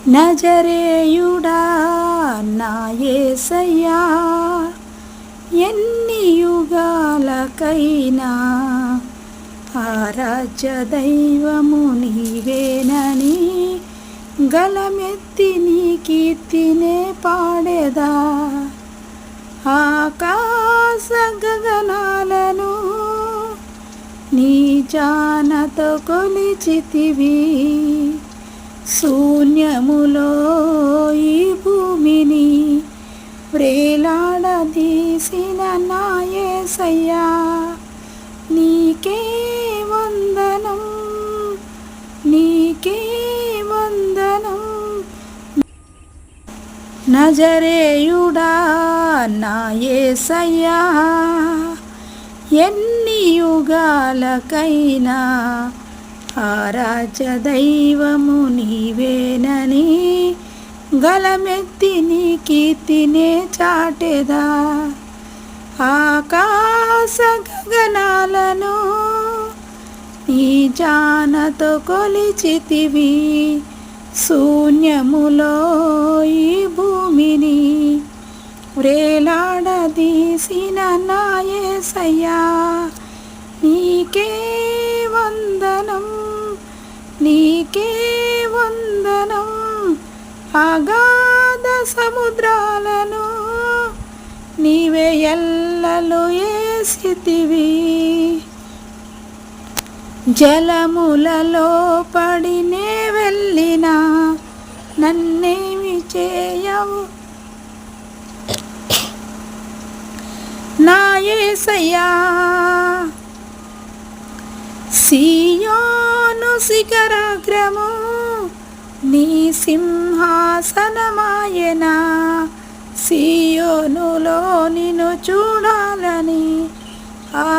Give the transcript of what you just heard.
నజరేయుడా నా యేసయ్యా, ఎన్ని యుగాలకైనా ఆరాధ్య దైవము నీవేనని గలమెత్తి నీ కీర్తినే పాడేదా. ఆకాశ గగనాలను నీ జానతో కొలిచితివి, శూన్యములో ఈ భూమిని వ్రేలాడదీసిన నా యేసయ్యా, నీకే వందనం, నీకే వందనం. నజరేయుడా నా యేసయ్యా, ఎన్ని యుగాలకైనా ఆరాధ్య దైవము నీవేనని గలమెత్తి నీ కీర్తినే చాటెదా. ఆకాశ గగనాలను నీ జానతో కొలిచితివి, శూన్యములో ఈ భూమిని వ్రేలాడదీసిన నా యేసయ్యా, నీకే వందనం, నీకే వందనం. అగాధ సముద్రాలను నీవే ఎల్లలు ఏసితివి, జలములలో పడినే వెళ్ళినా నన్నేమి చేయవు నా యేసయ్యా. సీయోను శిఖరాగ్రము నీ సింహాసనమాయెనా, సీయోనులో నిన్ను చూడాలని